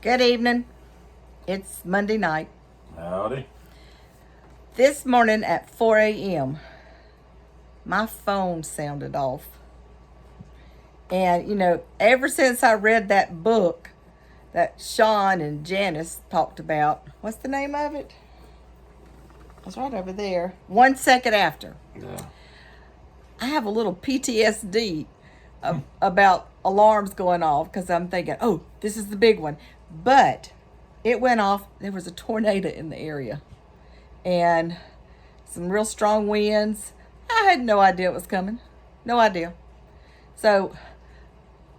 Good evening. It's Monday night. Howdy. This morning at 4 a.m., my phone sounded off. And, ever since I read that book that Sean and Janice talked about, what's the name of it? It's right over there. 1 Second After. Yeah. I have a little PTSD about alarms going off because I'm thinking, oh, this is the big one. But it went off. There was a tornado in the area and some real strong winds. I had no idea it was coming. No idea. So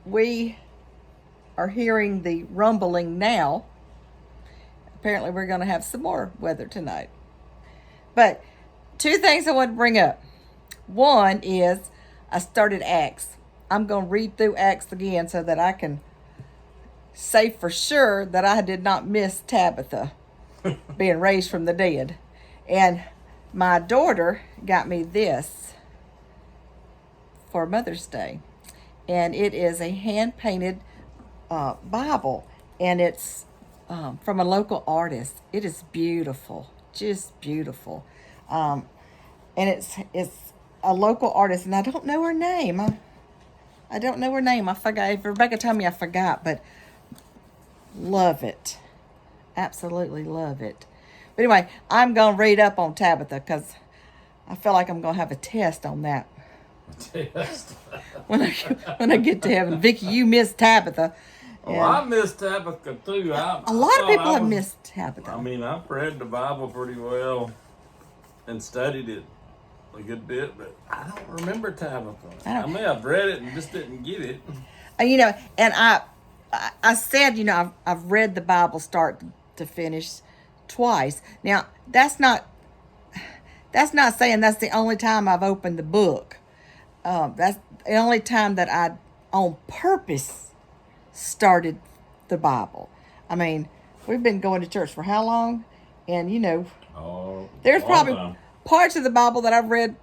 we are hearing the rumbling now. Apparently we're going to have some more weather tonight. But two things I want to bring up. One is I started Acts. I'm going to read through Acts again so that I can say for sure that I did not miss Tabitha being raised from the dead. And my daughter got me this for Mother's Day. And it is a hand-painted Bible. And it's from a local artist. It is beautiful. Just beautiful. And it's a local artist. And I don't know her name. I don't know her name. I forgot. If Rebecca told me, I forgot. But love it. Absolutely love it. But anyway, I'm going to read up on Tabitha because I feel like I'm going to have a test on that. Test. when I get to heaven. Vicky, you missed Tabitha. Oh, I missed Tabitha too. A lot of people have missed Tabitha. I mean, I've read the Bible pretty well and studied it a good bit, but I don't remember Tabitha. I may have read it and just didn't get it. And I said, I've read the Bible start to finish twice. Now, that's not saying that's the only time I've opened the book. That's the only time that I, on purpose, started the Bible. I mean, we've been going to church for how long? And, there's probably parts of the Bible that I've read,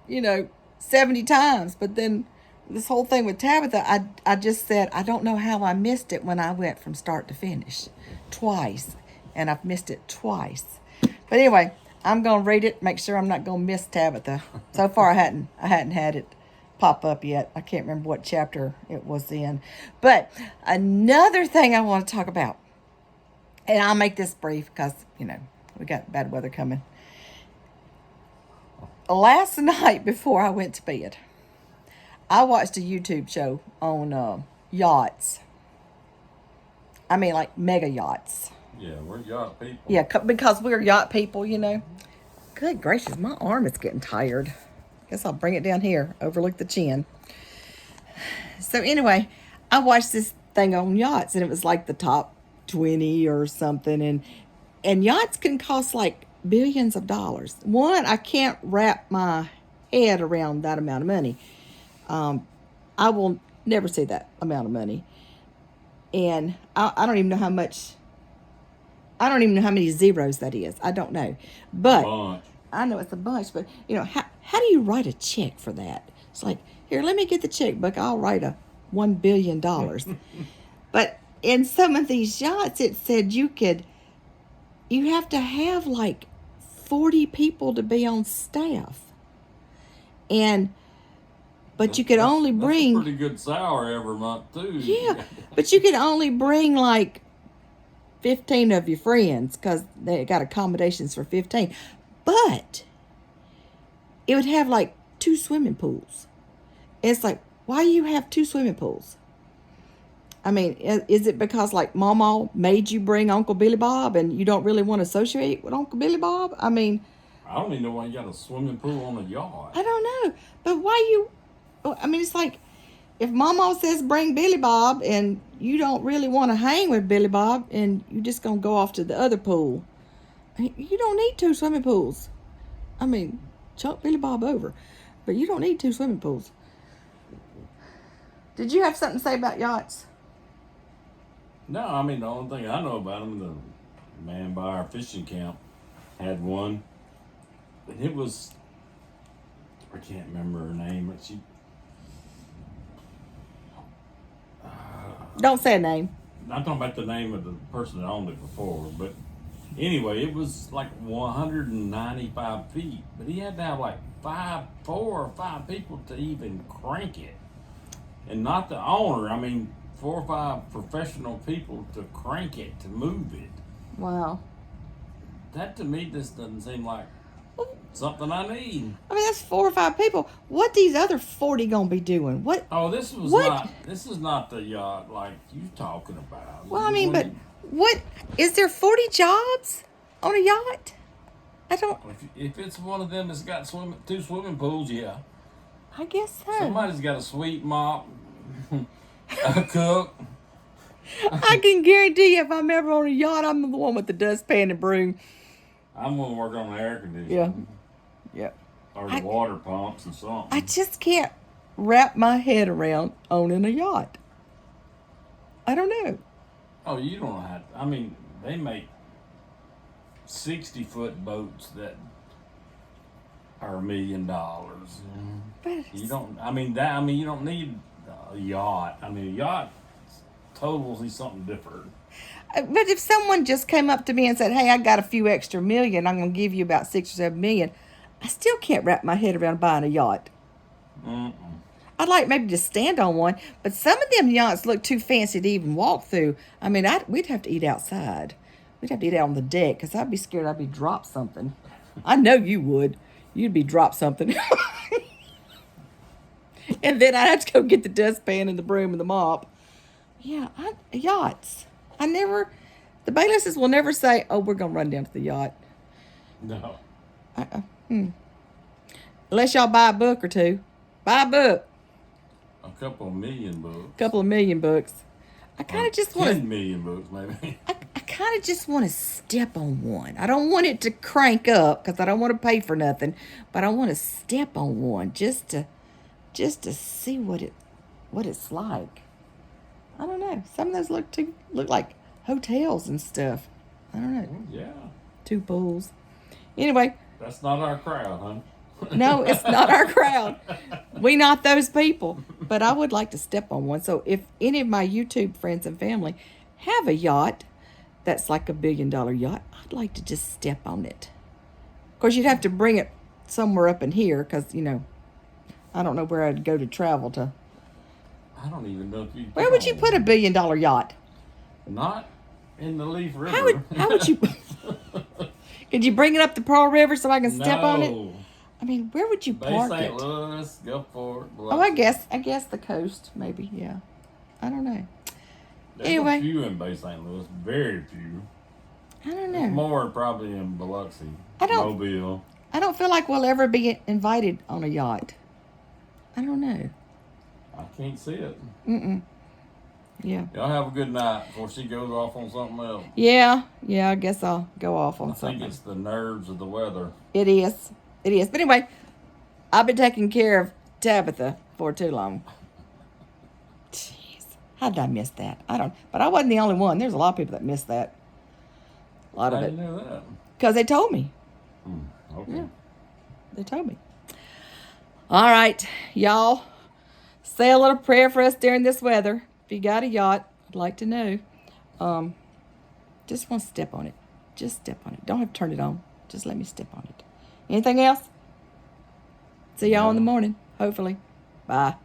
70 times. But then this whole thing with Tabitha, I just said, I don't know how I missed it when I went from start to finish twice. And I've missed it twice. But anyway, I'm going to read it, make sure I'm not going to miss Tabitha. So far, I hadn't had it pop up yet. I can't remember what chapter it was in. But another thing I want to talk about, and I'll make this brief because, we got bad weather coming. Last night before I went to bed, I watched a YouTube show on yachts. I mean, like mega yachts. Yeah, we're yacht people. Yeah, because we're yacht people, Good gracious, my arm is getting tired. Guess I'll bring it down here, overlook the chin. So anyway, I watched this thing on yachts, and it was like the top 20 or something. And yachts can cost like billions of dollars. One, I can't wrap my head around that amount of money. I will never see that amount of money. And I don't even know how much. I don't even know how many zeros that is. I don't know. But I know it's a bunch. But, how do you write a check for that? It's like, here, let me get the checkbook. I'll write a $1 billion. But in some of these yachts, it said you have to have like 40 people to be on staff. But you could only bring. That's a pretty good salary every month, too. Yeah, but you could only bring like 15 of your friends because they got accommodations for 15. But it would have like 2 swimming pools. It's like, why do you have 2 swimming pools? I mean, is it because like Mama made you bring Uncle Billy Bob and you don't really want to associate with Uncle Billy Bob? I mean, I don't even know why you got a swimming pool on a yacht. I don't know. But it's like, if Mama says bring Billy Bob and you don't really want to hang with Billy Bob and you're just going to go off to the other pool, you don't need 2 swimming pools. I mean, chunk Billy Bob over. But you don't need 2 swimming pools. Did you have something to say about yachts? No, I mean, the only thing I know about them, the man by our fishing camp had one. And it was, I can't remember her name, but she... Don't say a name. I'm talking about the name of the person that owned it before, but anyway, it was like 195 feet, but he had to have like 4 or 5 people to even crank it, and not the owner. I mean, 4 or 5 professional people to crank it to move it. Wow. That to me just doesn't seem like something I need. I mean, that's 4 or 5 people. What these other 40 gonna be doing? What? Oh, this was What? not. This is not the yacht like you talking about. Well, I You mean, but wouldn't- what? Is there 40 jobs on a yacht? I don't. if it's one of them that's got 2 swimming pools, yeah. I guess so. Somebody's got a sweep mop, a cook. I can guarantee you, if I'm ever on a yacht, I'm the one with the dustpan and broom. I'm gonna work on the air conditioning. Yeah. Or the water pumps and something. I just can't wrap my head around owning a yacht. I don't know. Oh, you don't have. I mean, they make 60-foot boats that are $1 million. But You don't. I mean that. I mean, you don't need a yacht. I mean, a yacht totally something different. But if someone just came up to me and said, "Hey, I got a few extra million. I'm going to give you about 6 or 7 million," I still can't wrap my head around buying a yacht. Mm-mm. I'd like maybe to stand on one, but some of them yachts look too fancy to even walk through. I mean, we'd have to eat outside. We'd have to eat out on the deck because I'd be scared I'd be drop something. I know you would. You'd be drop something. And then I'd have to go get the dustpan and the broom and the mop. Yeah, yachts. The Baylesses will never say, "Oh, we're going to run down to the yacht." No. Unless y'all buy a book or two. Buy a book. A couple of million bucks. Couple of million books. I kind of just want 10 to. million bucks, maybe. I kind of just want to step on one. I don't want it to crank up because I don't want to pay for nothing, but I want to step on one just to see what it's like. I don't know. Some of those look like hotels and stuff. I don't know. Yeah. 2 pools. Anyway, That's not our crowd, huh? no, it's not our crowd. We not those people. But I would like to step on one. So if any of my YouTube friends and family have a yacht that's like $1 billion yacht, I'd like to just step on it. Of course, you'd have to bring it somewhere up in here because, I don't know where I'd go to travel to. I don't even know if you. Where would you put $1 billion yacht? Not in the Leaf River. How would you? Could you bring it up the Pearl River so I can step on it? No. I mean, where would you Bay park St. it? Louis, Gulfport. Oh, I guess the coast, maybe. Yeah, I don't know. There's Anyway. a few in Bay St. Louis. Very few. I don't know. More probably in Biloxi. I don't- Mobile. I don't feel like we'll ever be invited on a yacht. I don't know. I can't see it. Yeah. Y'all have a good night before she goes off on something else. Yeah. I guess I'll go off on I think something. it's the nerves of the weather. It is. But anyway, I've been taking care of Tabitha for too long. Jeez. How did I miss that? But I wasn't the only one. There's a lot of people that missed that. A lot How of do it. you know that? Because they told me. Okay. Yeah. They told me. All right, y'all. Say a little prayer for us during this weather. If you got a yacht, I'd like to know. Just want to step on it. Just step on it. Don't have to turn it on. Just let me step on it. Anything else? See y'all in the morning, hopefully. Bye.